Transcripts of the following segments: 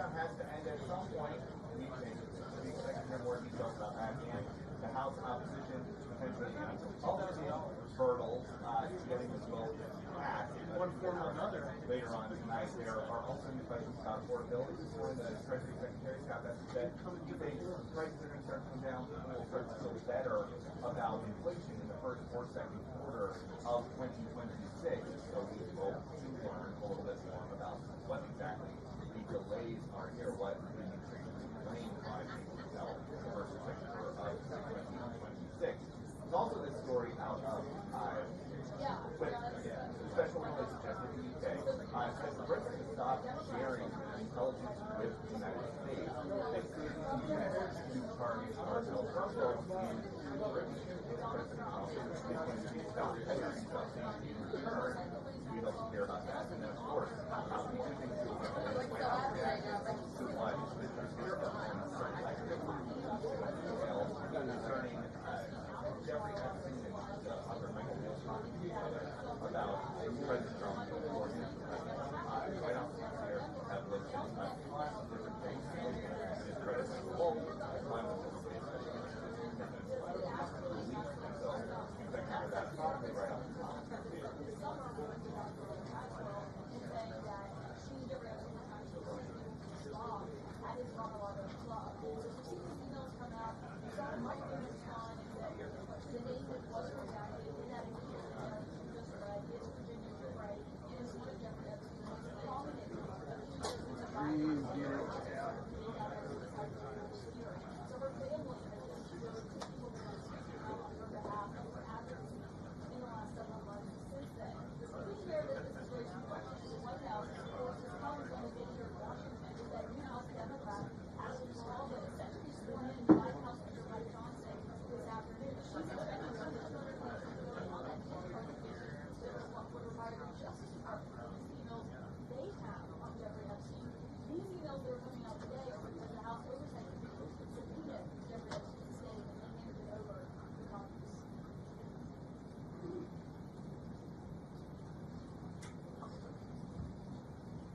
shutdown has to end at some point. We expect to hear more details about that. And the House opposition potentially all those hurdles to getting this vote passed. One form or another. Later on tonight, there are also new questions about affordability. This morning, the Treasury Secretary Scott Epstein said if prices are going to start to come down, people will start to feel better about inflation in the first or second quarter of 2026. So we hope to learn a little bit more about what exactly the delays are here, what the administration is blamed on the first or second quarter of 2026. There's also this story out of special relationship with the UK says Britain to stop sharing intelligence with the United States. This is to target ourselves in Britain. President Trump is going to stop sharing something in return. We don't care about that. And then, of course, how we do things to the White House reaction to what Mr. Speaker and certain details concerning Jeffrey Epstein and other Michael Mills talking to each other about President Trump and the organization. White House here have looked at different things and his credit to the whole one of the states that he released. And so, expecting for that probably right off the top.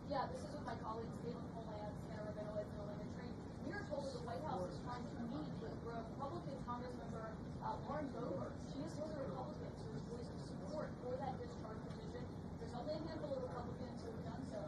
Yeah, this is with my colleagues, Caitlin Poland, Senator Benowitz, and Elena Tree. We are told that the White House is trying to meet with Republican Congressmember Lauren Boebert. She is one of the Republicans who has voiced support for that discharge petition. There's only a handful of Republicans who have done so.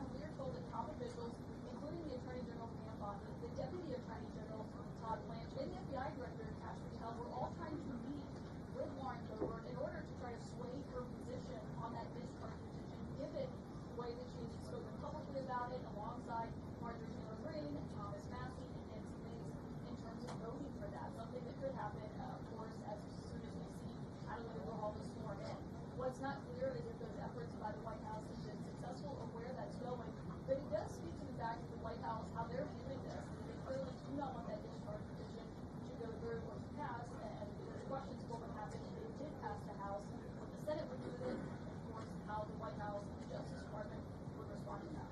And we are told that top officials, including the Attorney General Pam Bondi, the Deputy Attorney General Todd Blanche, and the FBI Director Cash Patel were all trying to meet with Lauren Boebert in order to try to sway her position on that discharge petition, given the way that she's spoken publicly about it, alongside Marjorie Taylor Greene, Thomas Massey, and Nancy Mace, in terms of voting for that. Something that could happen, of course, as soon as we see Adeline Hall this sworn in. What's not clear is if those efforts by the White House have been successful or where that's going. But it does speak to the fact that the White House, how they're viewing this, they clearly do not want that discharge petition to go through or to pass. And there's questions of what would happen if it did pass the House, what the Senate would do with it, and of course how the White House and the Justice Department would respond to that.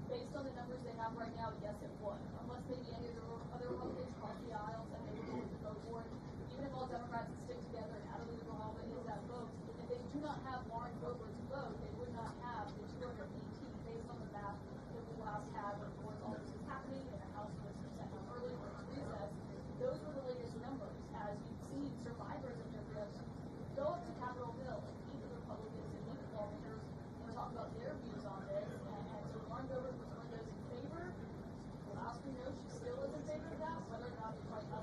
Based on the numbers they have right now, yes, it would. Unless maybe any of the other Republicans cross the aisle and they would vote to go for it. Even if all Democrats stick together and Adeline Hall is that vote, if they do not have Lauren Boebert's vote, they would not have the 218 based on the math that we last had when, of course, all this was happening and the House was sent out early for its recess. Those were the latest numbers. As you've seen, survivors of Jeffrey Epstein go up to Capitol Hill and meet with Republicans and meet with lawmakers and talk about their views on this. And so Lauren Boebert was one of those in favor. Last we know, she still is in favor of that. Whether or not the White House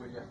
Will ya?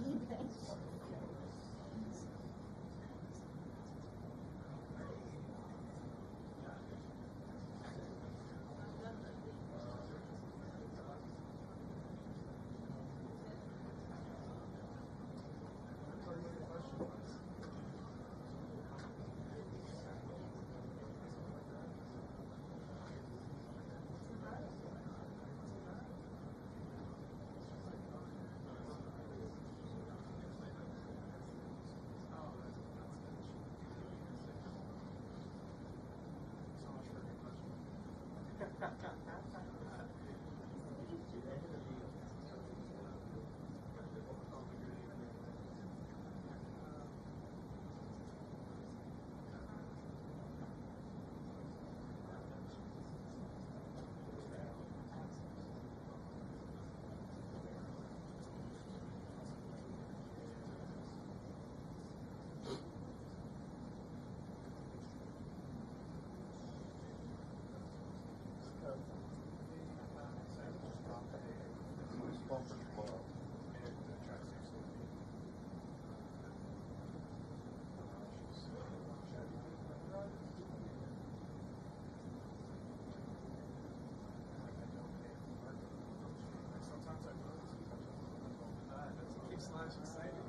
anything. Exciting.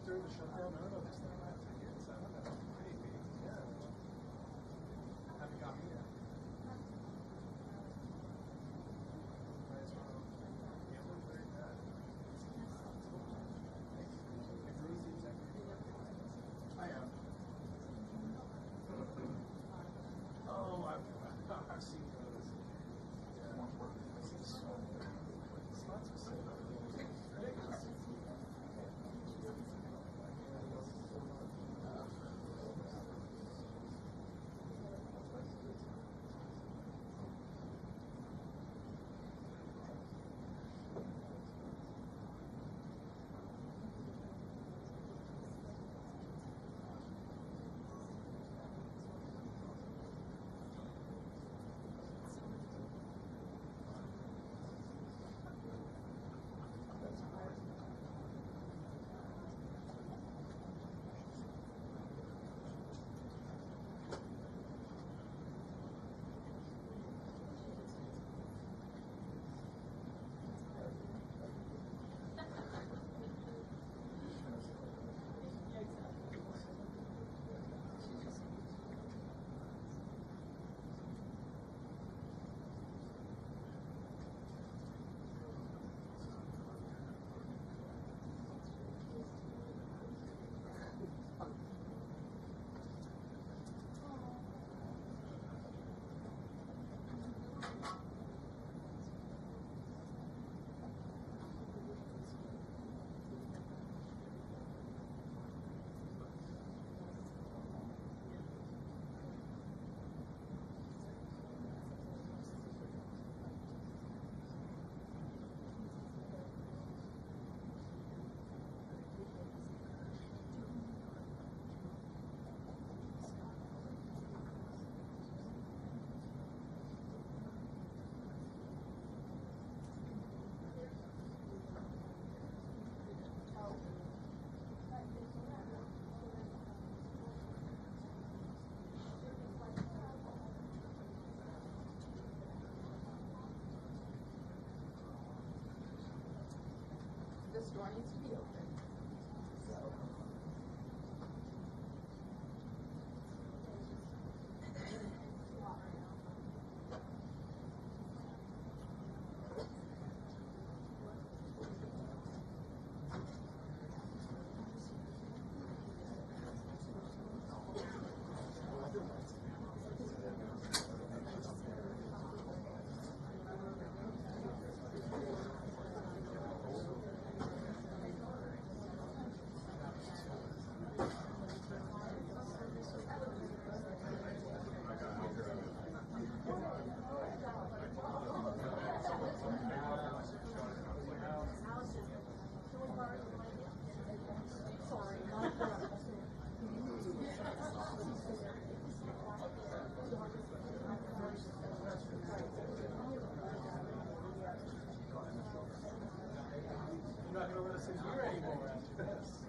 During the shutdown, I don't know if it's not to get inside. That's pretty big. Yeah. Haven't got me yet. Nice one. Gambling very bad. I am. Oh, I've seen those. Yeah. I've seen so many. It's not specific. Ridiculous. The store needs to be open. So. not going to let us in here anymore after this.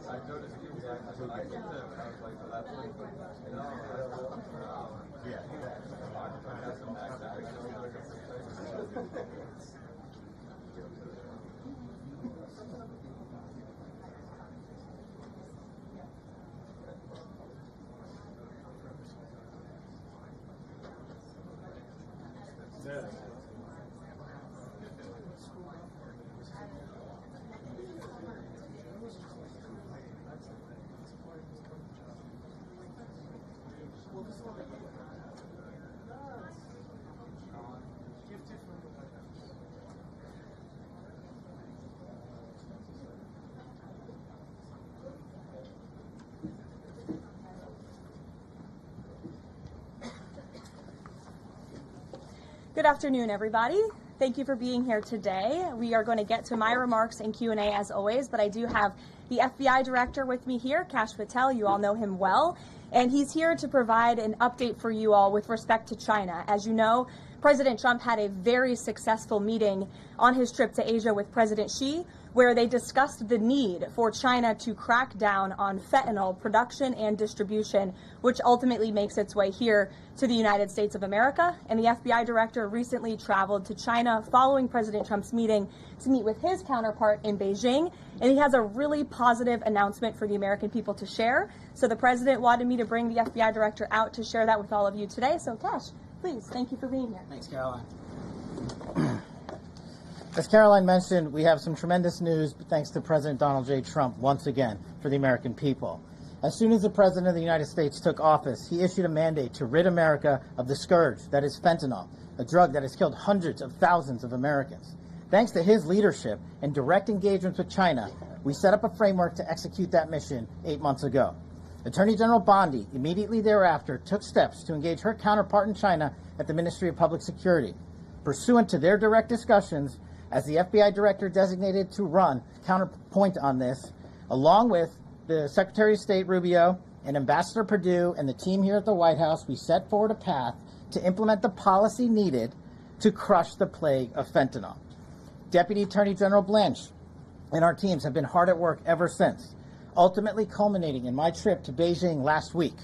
I noticed you guys when I did that. I was like, well, that's like, no, yeah. That's some back Good afternoon, everybody. Thank you for being here today. We are going to get to my remarks and Q&A as always, but I do have the FBI director with me here, Kash Patel. You all know him well, and he's here to provide an update for you all with respect to China. As you know, President Trump had a very successful meeting on his trip to Asia with President Xi, where they discussed the need for China to crack down on fentanyl production and distribution, which ultimately makes its way here to the United States of America. And the FBI director recently traveled to China following President Trump's meeting to meet with his counterpart in Beijing. And he has a really positive announcement for the American people to share. So the president wanted me to bring the FBI director out to share that with all of you today. So Kash, please, thank you for being here. Thanks, Caroline. As Caroline mentioned, we have some tremendous news thanks to President Donald J. Trump once again for the American people. As soon as the President of the United States took office, he issued a mandate to rid America of the scourge that is fentanyl, a drug that has killed hundreds of thousands of Americans. Thanks to his leadership and direct engagements with China, we set up a framework to execute that mission 8 months ago. Attorney General Bondi immediately thereafter took steps to engage her counterpart in China at the Ministry of Public Security. Pursuant to their direct discussions, as the FBI director designated to run counterpoint on this, along with the Secretary of State Rubio and Ambassador Perdue and the team here at the White House, we set forward a path to implement the policy needed to crush the plague of fentanyl. Deputy Attorney General Blanche and our teams have been hard at work ever since, ultimately culminating in my trip to Beijing last week.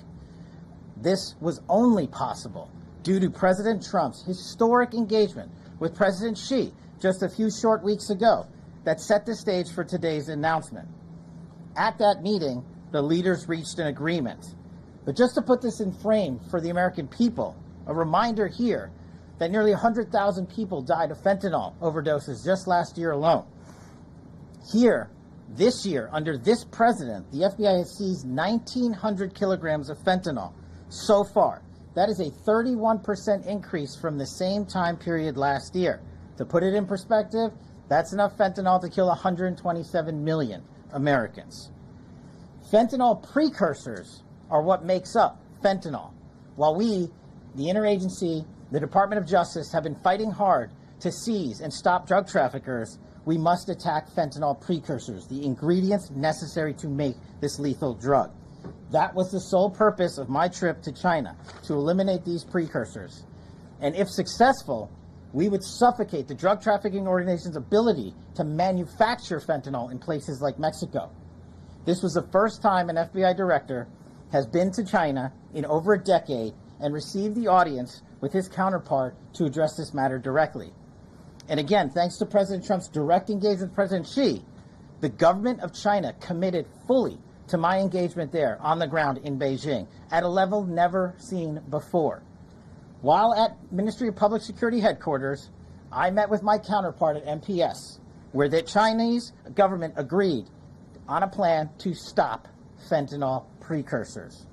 This was only possible due to President Trump's historic engagement with President Xi just a few short weeks ago that set the stage for today's announcement. At that meeting, the leaders reached an agreement But just to put this in frame for the American people, a reminder here that nearly 100,000 people died of fentanyl overdoses just last year alone. Here, this year, under this president, the FBI has seized 1,900 kilograms of fentanyl so far. That is a 31% increase from the same time period last year. To put it in perspective, that's enough fentanyl to kill 127 million Americans. Fentanyl precursors are what makes up fentanyl. While we, the interagency, the Department of Justice, have been fighting hard to seize and stop drug traffickers, we must attack fentanyl precursors, the ingredients necessary to make this lethal drug. That was the sole purpose of my trip to China, to eliminate these precursors. And if successful, we would suffocate the drug trafficking organization's ability to manufacture fentanyl in places like Mexico. This was the first time an FBI director has been to China in over a decade and received the audience with his counterpart to address this matter directly. And again, thanks to President Trump's direct engagement with President Xi, the government of China committed fully to my engagement there on the ground in Beijing at a level never seen before. While at Ministry of Public Security headquarters, I met with my counterpart at MPS, where the Chinese government agreed on a plan to stop fentanyl precursors.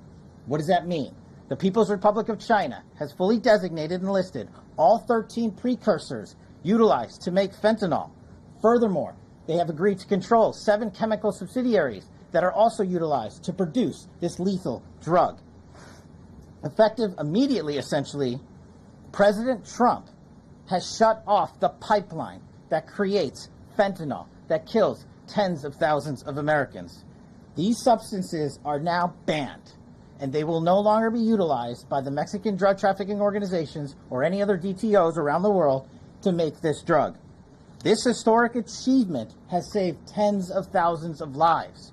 What does that mean? The People's Republic of China has fully designated and listed all 13 precursors utilized to make fentanyl. Furthermore, they have agreed to control 7 chemical subsidiaries that are also utilized to produce this lethal drug. Effective immediately, essentially, President Trump has shut off the pipeline that creates fentanyl that kills tens of thousands of Americans. These substances are now banned, and they will no longer be utilized by the Mexican drug trafficking organizations or any other DTOs around the world to make this drug. This historic achievement has saved tens of thousands of lives.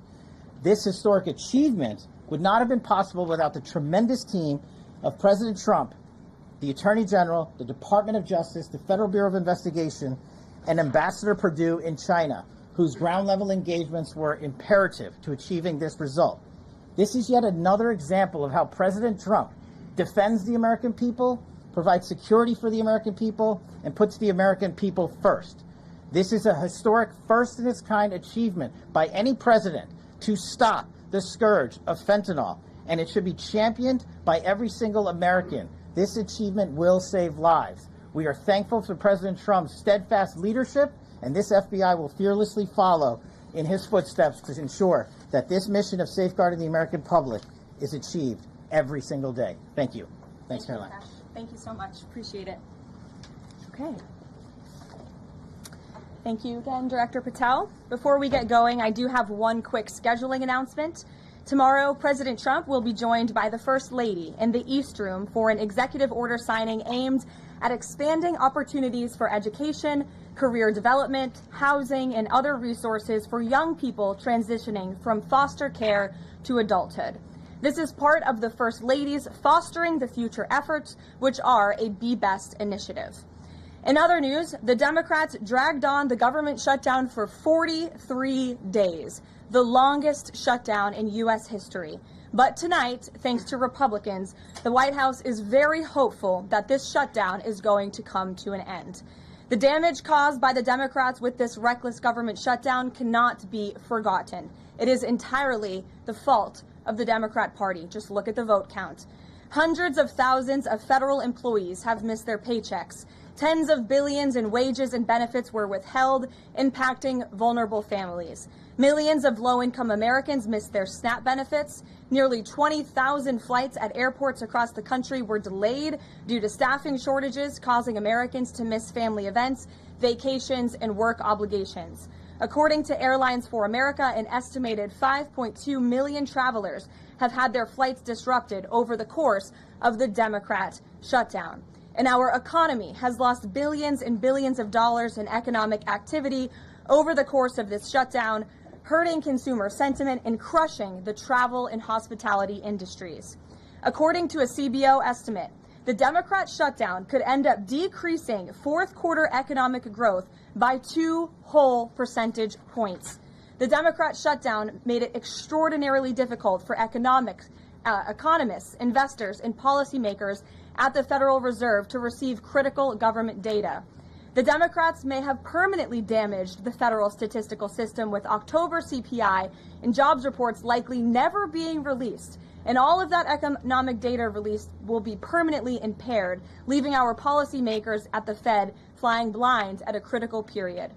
This historic achievement would not have been possible without the tremendous team of President Trump, the Attorney General, the Department of Justice, the Federal Bureau of Investigation, and Ambassador Perdue in China, whose ground-level engagements were imperative to achieving this result. This is yet another example of how President Trump defends the American people, provides security for the American people, and puts the American people first. This is a historic first-in-its-kind achievement by any president to stop the scourge of fentanyl, and it should be championed by every single American. This achievement will save lives. We are thankful for President Trump's steadfast leadership, and this FBI will fearlessly follow in his footsteps to ensure that this mission of safeguarding the American public is achieved every single day. Thank you. Thanks, Caroline. Thank you so much. Appreciate it. Okay. Thank you again, Director Patel. Before we get going, I do have one quick scheduling announcement. Tomorrow, President Trump will be joined by the First Lady in the East Room for an executive order signing aimed at expanding opportunities for education, career development, housing, and other resources for young people transitioning from foster care to adulthood. This is part of the First Lady's Fostering the Future efforts, which are a Be Best initiative. In other news, the Democrats dragged on the government shutdown for 43 days, the longest shutdown in U.S. history. But tonight, thanks to Republicans, the White House is very hopeful that this shutdown is going to come to an end. The damage caused by the Democrats with this reckless government shutdown cannot be forgotten. It is entirely the fault of the Democrat Party. Just look at the vote count. Hundreds of thousands of federal employees have missed their paychecks. Tens of billions in wages and benefits were withheld, impacting vulnerable families. Millions of low-income Americans missed their SNAP benefits. Nearly 20,000 flights at airports across the country were delayed due to staffing shortages, causing Americans to miss family events, vacations, and work obligations. According to Airlines for America, an estimated 5.2 million travelers have had their flights disrupted over the course of the Democrat shutdown. And our economy has lost billions and billions of dollars in economic activity over the course of this shutdown, hurting consumer sentiment and crushing the travel and hospitality industries. According to a CBO estimate, the Democrat shutdown could end up decreasing fourth quarter economic growth by 2 whole percentage points. The Democrat shutdown made it extraordinarily difficult for economic economists, investors, and policymakers at the Federal Reserve to receive critical government data. The Democrats may have permanently damaged the federal statistical system, with October CPI and jobs reports likely never being released. And all of that economic data released will be permanently impaired, leaving our policymakers at the Fed flying blind at a critical period.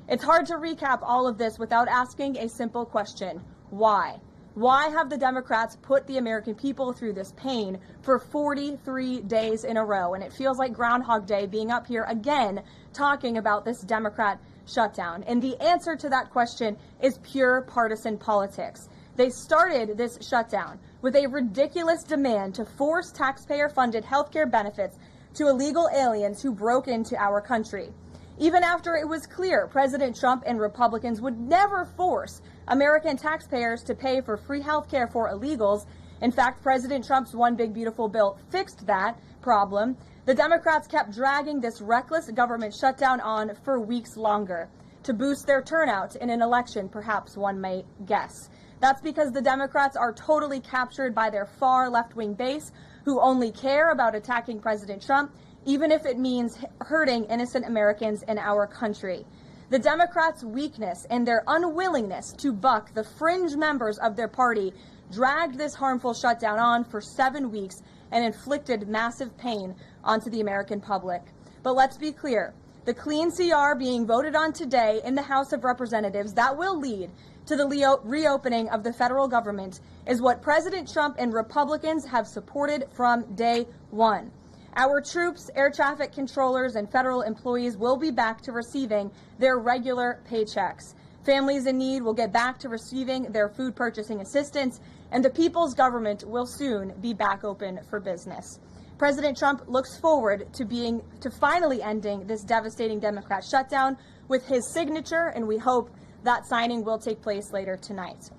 It's hard to recap all of this without asking a simple question: why? Why have the Democrats put the American people through this pain for 43 days in a row? And it feels like Groundhog Day being up here again talking about this Democrat shutdown. And the answer to that question is pure partisan politics. They started this shutdown with a ridiculous demand to force taxpayer-funded healthcare benefits to illegal aliens who broke into our country. Even after it was clear President Trump and Republicans would never force American taxpayers to pay for free health care for illegals. In fact, President Trump's One Big Beautiful Bill fixed that problem. The Democrats kept dragging this reckless government shutdown on for weeks longer to boost their turnout in an election, perhaps one may guess. That's because the Democrats are totally captured by their far left-wing base, who only care about attacking President Trump, even if it means hurting innocent Americans in our country. The Democrats' weakness and their unwillingness to buck the fringe members of their party dragged this harmful shutdown on for 7 weeks and inflicted massive pain onto the American public. But let's be clear, the clean CR being voted on today in the House of Representatives that will lead to the reopening of the federal government is what President Trump and Republicans have supported from day one. Our troops, air traffic controllers, and federal employees will be back to receiving their regular paychecks. Families in need will get back to receiving their food purchasing assistance, and the people's government will soon be back open for business. President Trump looks forward to finally ending this devastating Democrat shutdown with his signature, and we hope that signing will take place later tonight.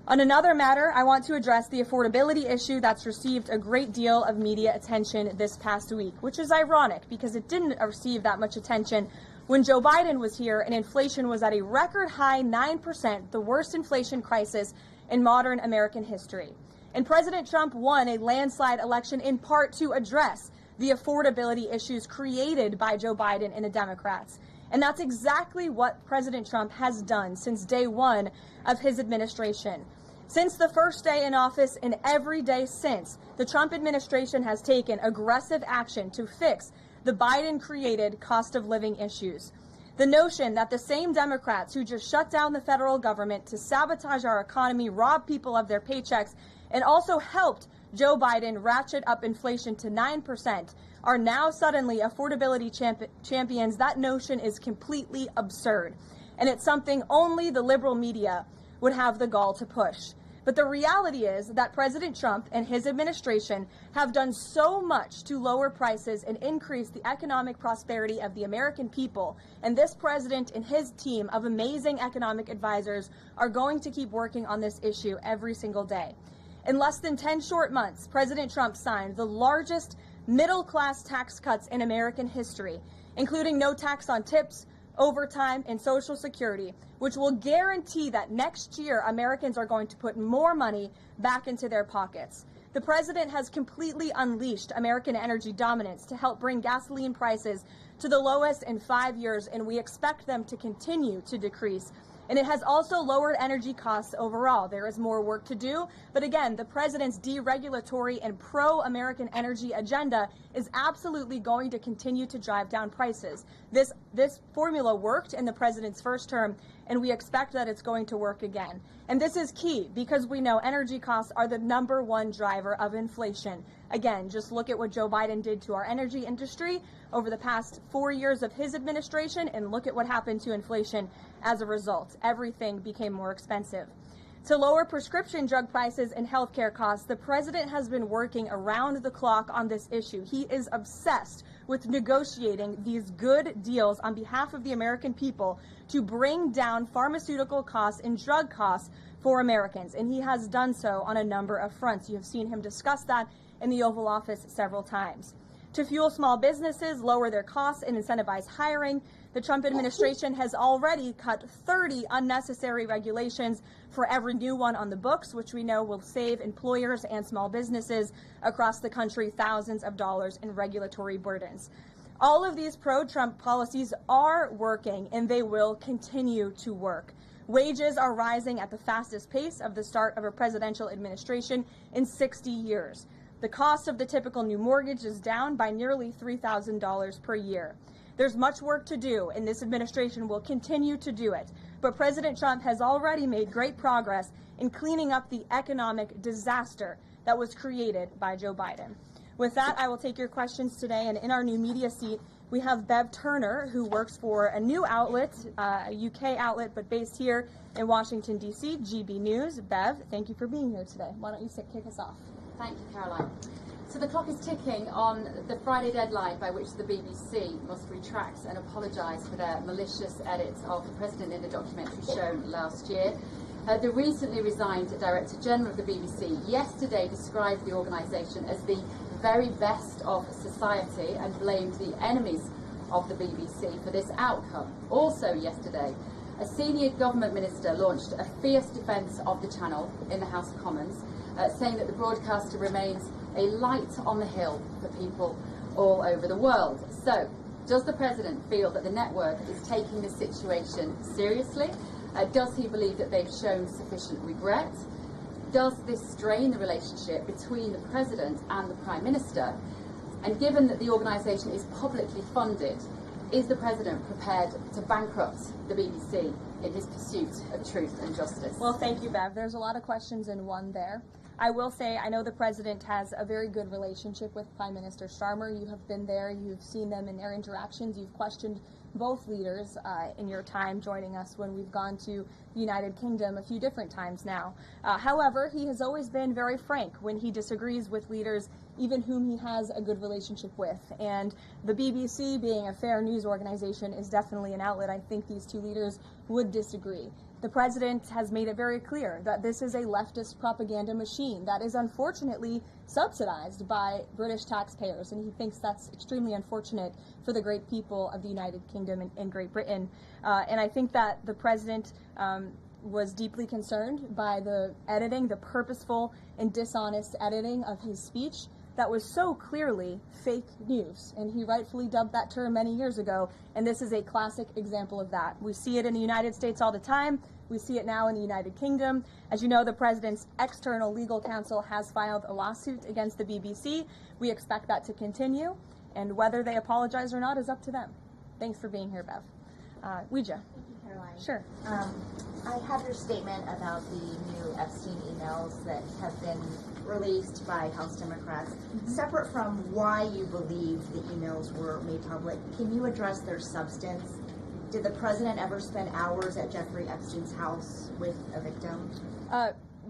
On another matter, I want to address the affordability issue that's received a great deal of media attention this past week, which is ironic because it didn't receive that much attention when Joe Biden was here and inflation was at a record high 9%, the worst inflation crisis in modern American history. And President Trump won a landslide election in part to address the affordability issues created by Joe Biden and the Democrats. And that's exactly what President Trump has done since day one of his administration. Since the first day in office and every day since, the Trump administration has taken aggressive action to fix the Biden-created cost of living issues. The notion that the same Democrats who just shut down the federal government to sabotage our economy, rob people of their paychecks, and also helped Joe Biden ratchet up inflation to 9%, are now suddenly affordability champions, that notion is completely absurd. And it's something only the liberal media would have the gall to push. But the reality is that President Trump and his administration have done so much to lower prices and increase the economic prosperity of the American people. And this president and his team of amazing economic advisors are going to keep working on this issue every single day. In less than 10 short months, President Trump signed the largest middle-class tax cuts in American history, including no tax on tips, overtime, and Social Security, which will guarantee that next year Americans are going to put more money back into their pockets. The president has completely unleashed American energy dominance to help bring gasoline prices to the lowest in 5 years, and we expect them to continue to decrease. And it has also lowered energy costs overall. There is more work to do, but again, the president's deregulatory and pro-American energy agenda is absolutely going to continue to drive down prices. This formula worked in the president's first term, and we expect that it's going to work again. And this is key because we know energy costs are the #1 driver of inflation. Again, just look at what Joe Biden did to our energy industry over the past 4 years of his administration, and look at what happened to inflation as a result. Everything became more expensive. To lower prescription drug prices and healthcare costs, the president has been working around the clock on this issue. He is obsessed with negotiating these good deals on behalf of the American people to bring down pharmaceutical costs and drug costs for Americans. And he has done so on a number of fronts. You have seen him discuss that in the Oval Office several times. To fuel small businesses, lower their costs, and incentivize hiring, the Trump administration has already cut 30 unnecessary regulations for every new one on the books, which we know will save employers and small businesses across the country thousands of dollars in regulatory burdens. All of these pro-Trump policies are working, and they will continue to work. Wages are rising at the fastest pace of the start of a presidential administration in 60 years. The cost of the typical new mortgage is down by nearly $3,000 per year. There's much work to do, and this administration will continue to do it. But President Trump has already made great progress in cleaning up the economic disaster that was created by Joe Biden. With that, I will take your questions today, and in our new media seat, we have Bev Turner, who works for a new outlet, a UK outlet, but based here in Washington, D.C., GB News. Bev, thank you for being here today. Why don't you kick us off? Thank you, Caroline. So the clock is ticking on the Friday deadline by which the BBC must retract and apologise for their malicious edits of the President in the documentary shown last year. The recently resigned Director General of the BBC yesterday described the organisation as the very best of society and blamed the enemies of the BBC for this outcome. Also yesterday, a senior government minister launched a fierce defence of the channel in the House of Commons, saying that the broadcaster remains a light on the hill for people all over the world. So, does the President feel that the network is taking this situation seriously? Does he believe that they've shown sufficient regret? Does this strain the relationship between the President and the Prime Minister? And given that the organisation is publicly funded, is the President prepared to bankrupt the BBC in his pursuit of truth and justice? Well, thank you, Bev. There's a lot of questions in one there. I will say I know the President has a very good relationship with Prime Minister Starmer. You have been there. You've seen them in their interactions. You've questioned both leaders in your time joining us when we've gone to the United Kingdom a few different times now. However, he has always been very frank when he disagrees with leaders, even whom he has a good relationship with. And the BBC, being a fair news organization, is definitely an outlet. I think these two leaders would disagree. The President has made it very clear that this is a leftist propaganda machine that is unfortunately subsidized by British taxpayers, and he thinks that's extremely unfortunate for the great people of the United Kingdom and Great Britain. And I think that the President was deeply concerned by the editing, the purposeful and dishonest editing of his speech that was so clearly fake news, and he rightfully dubbed that term many years ago, and this is a classic example of that. We see it in the United States all the time. We see it now in the United Kingdom. As you know, the President's external legal counsel has filed a lawsuit against the BBC. We expect that to continue, and whether they apologize or not is up to them. Thanks for being here, Bev. Ouija. Thank you, Caroline. Sure. I have your statement about the new Epstein emails that have been released by House Democrats. Separate from why you believe the emails were made public, can you address their substance? Did the President ever spend hours at Jeffrey Epstein's house with a victim?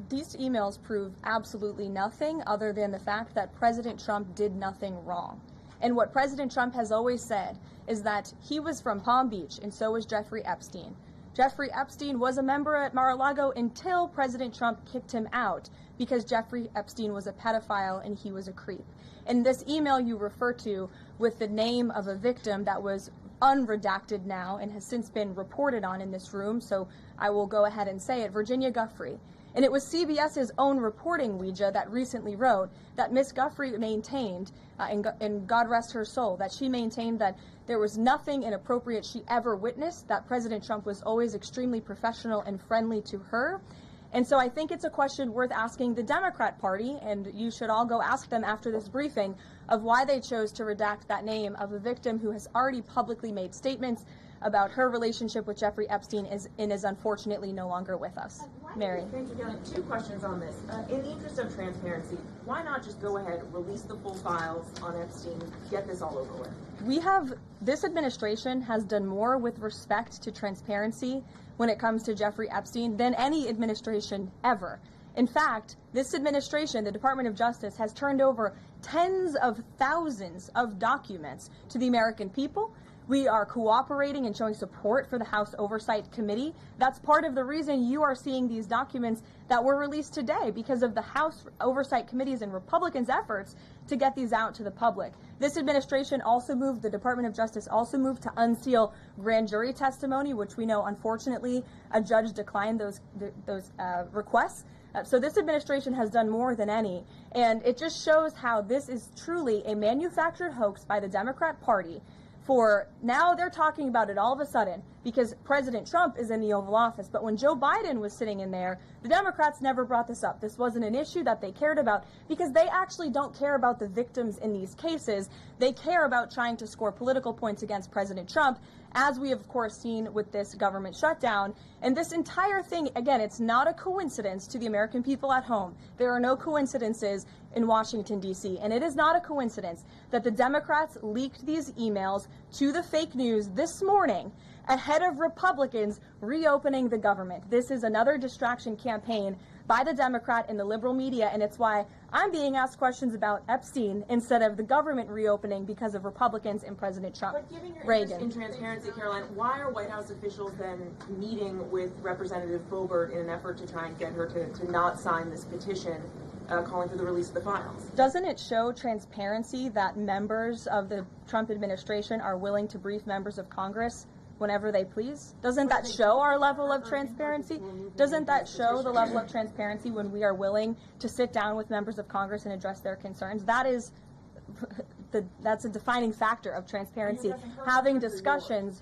These emails prove absolutely nothing other than the fact that President Trump did nothing wrong. And what President Trump has always said is that he was from Palm Beach, and so was Jeffrey Epstein. Jeffrey Epstein was a member at Mar-a-Lago until President Trump kicked him out because Jeffrey Epstein was a pedophile and he was a creep. And this email you refer to with the name of a victim that was unredacted now and has since been reported on in this room, so I will go ahead and say it, Virginia Giuffre. And it was CBS's own reporting, Ouija, that recently wrote that Miss Giuffre maintained, and God rest her soul, that she maintained that there was nothing inappropriate she ever witnessed, that President Trump was always extremely professional and friendly to her. And so I think it's a question worth asking the Democrat Party, and you should all go ask them after this briefing, of why they chose to redact that name of a victim who has already publicly made statements about her relationship with Jeffrey Epstein and is unfortunately no longer with us. Mary. Thank you, Kelly. Two questions on this. In the interest of transparency, why not just go ahead, release the full files on Epstein, get this all over with? This administration has done more with respect to transparency when it comes to Jeffrey Epstein than any administration ever. In fact, this administration, the Department of Justice, has turned over tens of thousands of documents to the American people, We are cooperating and showing support for the House Oversight Committee. That's part of the reason you are seeing these documents that were released today, because of the House Oversight Committee's and Republicans' efforts to get these out to the public. This administration also moved, the Department of Justice also moved to unseal grand jury testimony, which we know, unfortunately, a judge declined those requests. So this administration has done more than any, and it just shows how this is truly a manufactured hoax by the Democrat Party. For now, they're talking about it all of a sudden because President Trump is in the Oval Office. But when Joe Biden was sitting in there, the Democrats never brought this up. This wasn't an issue that they cared about because they actually don't care about the victims in these cases. They care about trying to score political points against President Trump, as we have, of course, seen with this government shutdown. And this entire thing, again, it's not a coincidence to the American people at home. There are no coincidences in Washington, D.C. And it is not a coincidence that the Democrats leaked these emails to the fake news this morning ahead of Republicans reopening the government. This is another distraction campaign by the Democrat and the liberal media, and it's why I'm being asked questions about Epstein instead of the government reopening because of Republicans and President Trump. But given your interest in transparency, Caroline, why are White House officials then meeting with Representative Boebert in an effort to try and get her to not sign this petition calling for the release of the files? Doesn't it show transparency that members of the Trump administration are willing to brief members of Congress whenever they please? Doesn't that show our level of transparency? Doesn't that show the level of transparency when we are willing to sit down with members of Congress and address their concerns? That's a defining factor of transparency. Having discussions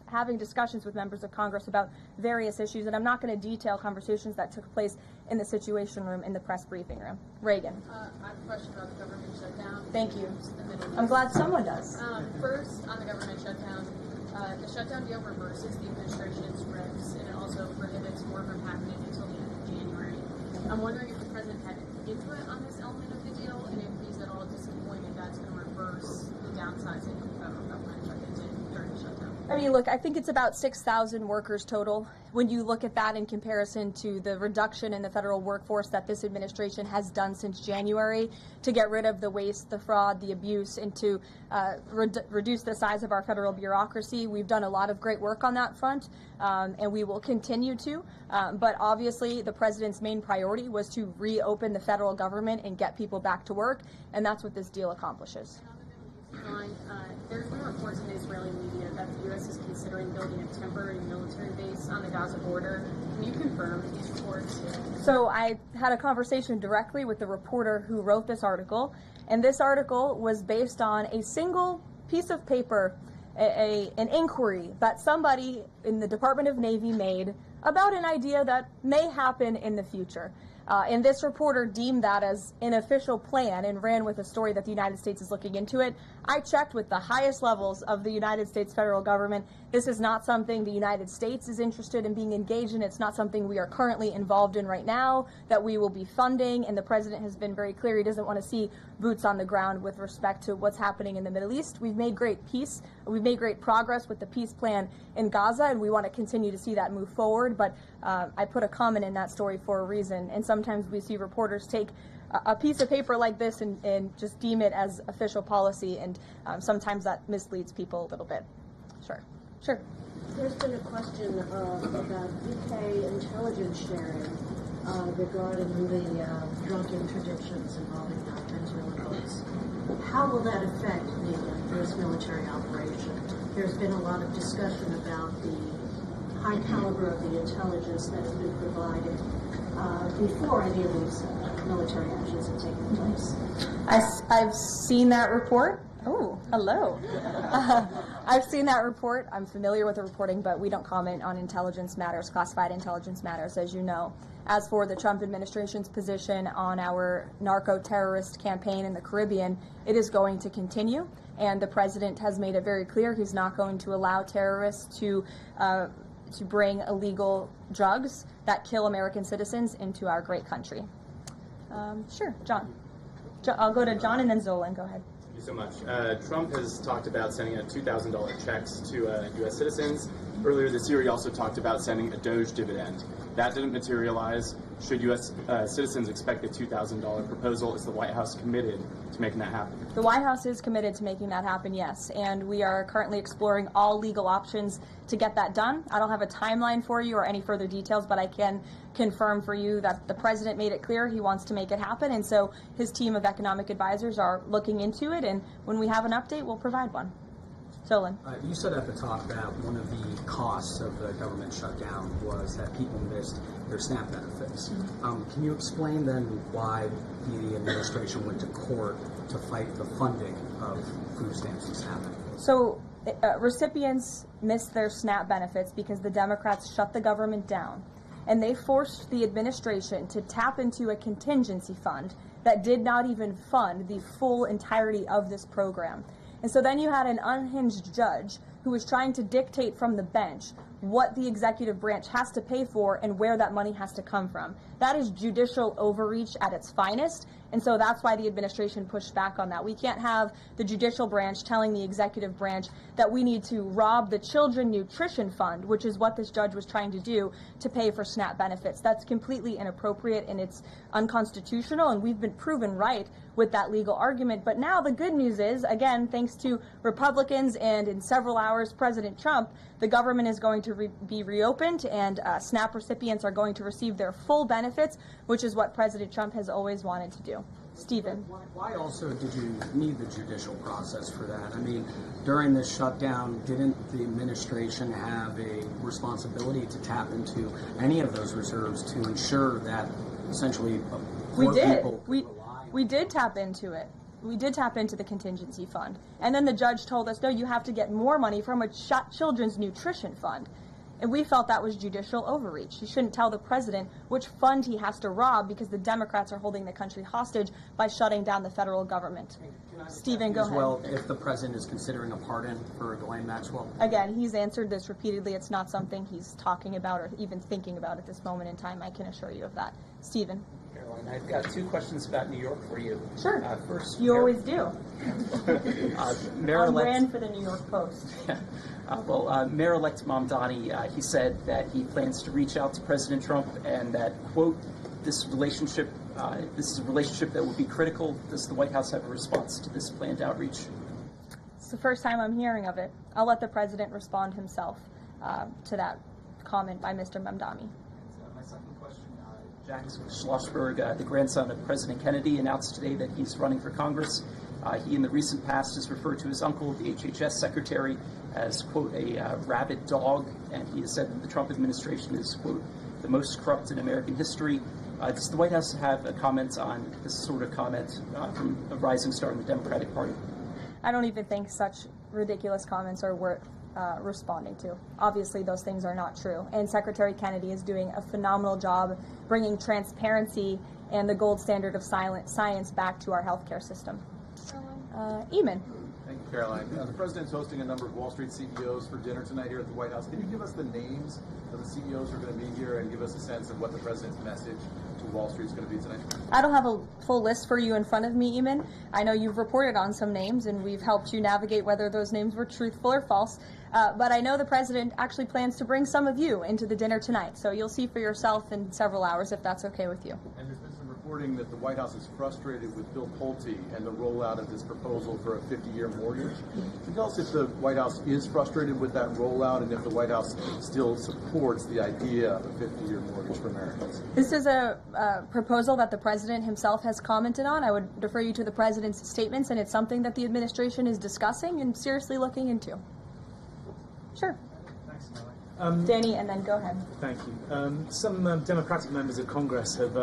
with members of Congress about various issues, and I'm not going to detail conversations that took place in the Situation Room in the press briefing room. Reagan. I have a question about the government shutdown. Thank you. I'm glad someone does. First, on the government shutdown, the shutdown deal reverses the administration's regs, and it also prohibits war from happening until the end of January. I'm wondering if the president had input on this element of the deal, and if he's at all disappointed that's going to reverse the downsizing of government shutdowns during the shutdown. I mean, look, I think it's about 6,000 workers total. When you look at that in comparison to the reduction in the federal workforce that this administration has done since January to get rid of the waste, the fraud, the abuse, and to reduce the size of our federal bureaucracy, we've done a lot of great work on that front, and we will continue to. But obviously, the president's main priority was to reopen the federal government and get people back to work, and that's what this deal accomplishes. There's been reports in the Israeli media that the U.S. is considering building a temporary military base on the Gaza border. Can you confirm these reports? So I had a conversation directly with the reporter who wrote this article, and this article was based on a single piece of paper, an inquiry that somebody in the Department of Navy made about an idea that may happen in the future. And this reporter deemed that as an official plan and ran with a story that the United States is looking into it. I checked with the highest levels of the United States federal government. This is not something the United States is interested in being engaged in. It's not something we are currently involved in right now that we will be funding. And the president has been very clear he doesn't want to see boots on the ground with respect to what's happening in the Middle East. We've made great peace. We've made great progress with the peace plan in Gaza, and we want to continue to see that move forward. But I put a comment in that story for a reason. And sometimes we see reporters take a piece of paper like this and just deem it as official policy, and sometimes that misleads people a little bit. Sure. There's been a question about UK intelligence sharing regarding the drunken traditions involving Fentanyl codes. How will that affect this military operation? There's been a lot of discussion about the high caliber of the intelligence that has been provided before any of these military actions have taken place. I've seen that report. Oh, hello. I've seen that report. I'm familiar with the reporting, but we don't comment on intelligence matters, classified intelligence matters, as you know. As for the Trump administration's position on our narco-terrorist campaign in the Caribbean, it is going to continue, and the president has made it very clear he's not going to allow terrorists to bring illegal drugs that kill American citizens into our great country. Sure, John. I'll go to John and then Zolan. Go ahead. Thank you so much. Trump has talked about sending out $2,000 checks to U.S. citizens. Earlier this year, he also talked about sending a Doge dividend. That didn't materialize. Should U.S. Citizens expect a $2,000 proposal? Is the White House committed to making that happen? The White House is committed to making that happen, yes, and we are currently exploring all legal options to get that done. I don't have a timeline for you or any further details, but I can confirm for you that the president made it clear he wants to make it happen, and so his team of economic advisors are looking into it, and when we have an update, we'll provide one. Solon. You said at the top that one of the costs of the government shutdown was that people missed their SNAP benefits. Can you explain then why the administration went to court to fight the funding of food stamps and SNAP? So recipients missed their SNAP benefits because the Democrats shut the government down, and they forced the administration to tap into a contingency fund that did not even fund the full entirety of this program. And so then you had an unhinged judge who was trying to dictate from the bench what the executive branch has to pay for and where that money has to come from. That is judicial overreach at its finest, and so that's why the administration pushed back on that. We can't have the judicial branch telling the executive branch that we need to rob the Children Nutrition Fund, which is what this judge was trying to do, to pay for SNAP benefits. That's completely inappropriate and it's unconstitutional, and we've been proven right with that legal argument. But now the good news is, again, thanks to Republicans and in several hours President Trump, the government is going to be reopened, and SNAP recipients are going to receive their full benefits, which is what President Trump has always wanted to do. Stephen. Why also did you need the judicial process for that? I mean, during this shutdown, didn't the administration have a responsibility to tap into any of those reserves to ensure that essentially poor people could rely on? We did tap into it. We did tap into the contingency fund. And then the judge told us, no, you have to get more money from a Children's Nutrition Fund. And we felt that was judicial overreach. You shouldn't tell the president which fund he has to rob because the Democrats are holding the country hostage by shutting down the federal government. Stephen, go ahead. Well, if the president is considering a pardon for Ghislaine Maxwell? Again, he's answered this repeatedly. It's not something he's talking about or even thinking about at this moment in time. I can assure you of that. Stephen. Caroline, I've got two questions about New York for you. Sure. First, you always do. Mayor-elect ran for the New York Post. Mayor-elect Mamdani, he said that he plans to reach out to President Trump and that, quote, this is a relationship that would be critical. Does the White House have a response to this planned outreach? It's the first time I'm hearing of it. I'll let the president respond himself to that comment by Mr. Mamdani. My second question, Jack Schlossberg, the grandson of President Kennedy, announced today that he's running for Congress. He, in the recent past, has referred to his uncle, the HHS secretary, as, quote, a rabid dog, and he has said that the Trump administration is, quote, the most corrupt in American history. Does the White House have a comment on this sort of comment from a rising star in the Democratic Party? I don't even think such ridiculous comments are worth responding to. Obviously, those things are not true. And Secretary Kennedy is doing a phenomenal job bringing transparency and the gold standard of science back to our healthcare system. Eamon. Thank you, Caroline. The president's hosting a number of Wall Street CEOs for dinner tonight here at the White House. Can you give us the names of the CEOs who are going to be here and give us a sense of what the president's message to Wall Street is going to be tonight? I don't have a full list for you in front of me, Eamon. I know you've reported on some names, and we've helped you navigate whether those names were truthful or false. But I know the president actually plans to bring some of you into the dinner tonight, so you'll see for yourself in several hours if that's okay with you. And there's been some reporting that the White House is frustrated with Bill Pulte and the rollout of this proposal for a 50-year mortgage. Can you tell us if the White House is frustrated with that rollout and if the White House still supports the idea of a 50-year mortgage for Americans? This is a proposal that the president himself has commented on. I would refer you to the president's statements, and it's something that the administration is discussing and seriously looking into. Sure. Thanks, Molly. Danny, and then go ahead. Thank you. Some Democratic members of Congress have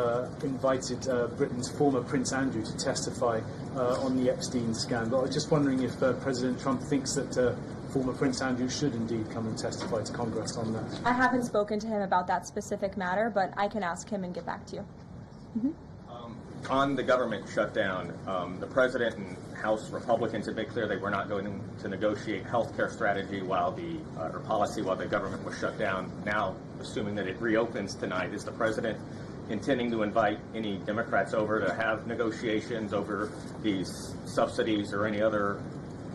invited Britain's former Prince Andrew to testify on the Epstein scandal. I was just wondering if President Trump thinks that former Prince Andrew should indeed come and testify to Congress on that. I haven't spoken to him about that specific matter, but I can ask him and get back to you. Mm-hmm. On the government shutdown, the president and House Republicans have made clear they were not going to negotiate health care strategy or policy while the government was shut down. Now, assuming that it reopens tonight, is the president intending to invite any Democrats over to have negotiations over these subsidies or any other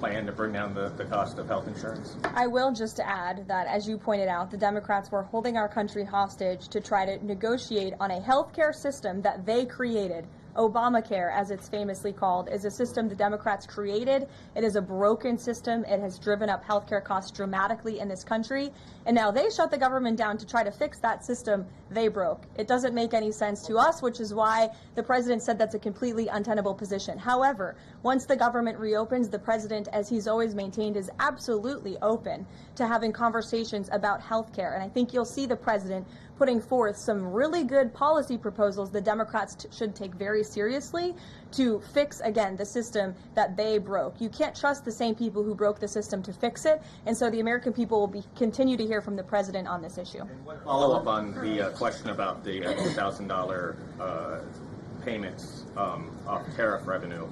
plan to bring down the cost of health insurance? I will just add that, as you pointed out, the Democrats were holding our country hostage to try to negotiate on a healthcare system that they created. Obamacare, as it's famously called, is a system the Democrats created. It is a broken system. It has driven up healthcare costs dramatically in this country. And now they shut the government down to try to fix that system they broke. It doesn't make any sense to us, which is why the president said that's a completely untenable position. However, once the government reopens, the president, as he's always maintained, is absolutely open to having conversations about healthcare. And I think you'll see the president putting forth some really good policy proposals the Democrats should take very seriously to fix, again, the system that they broke. You can't trust the same people who broke the system to fix it, and so the American people will continue to hear from the president on this issue. Follow up on the question about the $2,000 payments off tariff revenue.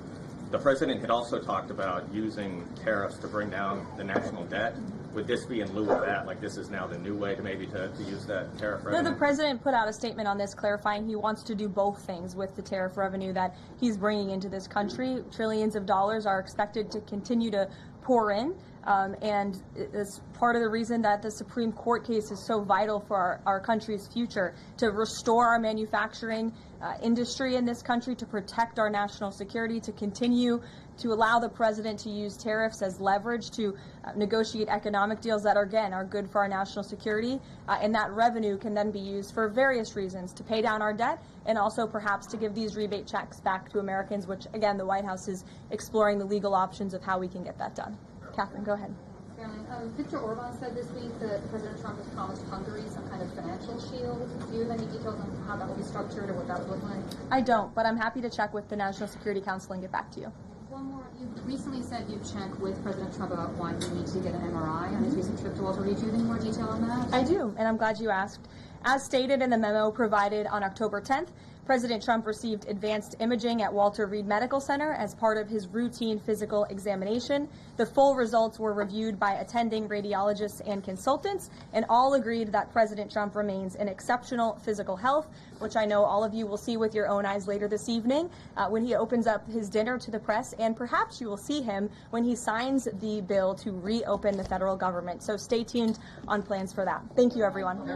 The president had also talked about using tariffs to bring down the national debt. Would this be in lieu of that? Like, this is now the new way to maybe to use that tariff revenue? No, the president put out a statement on this clarifying he wants to do both things with the tariff revenue that he's bringing into this country. Trillions of dollars are expected to continue to pour in, and it's part of the reason that the Supreme Court case is so vital for our country's future, to restore our manufacturing industry in this country, to protect our national security, to continue to allow the president to use tariffs as leverage to negotiate economic deals that, again, are good for our national security. And that revenue can then be used for various reasons, to pay down our debt and also perhaps to give these rebate checks back to Americans, which, again, the White House is exploring the legal options of how we can get that done. Catherine, go ahead. Viktor Orban said this week that President Trump has promised Hungary some kind of financial shield. Do you have any details on how that will be structured or what that would look like? I don't, but I'm happy to check with the National Security Council and get back to you. One more. You recently said you'd check with President Trump about why he needs to get an MRI on his recent trip to Walter Reed. Do you have any more detail on that? I do, and I'm glad you asked. As stated in the memo provided on October 10th, President Trump received advanced imaging at Walter Reed Medical Center as part of his routine physical examination. The full results were reviewed by attending radiologists and consultants, and all agreed that President Trump remains in exceptional physical health, which I know all of you will see with your own eyes later this evening when he opens up his dinner to the press, and perhaps you will see him when he signs the bill to reopen the federal government. So stay tuned on plans for that. Thank you, everyone.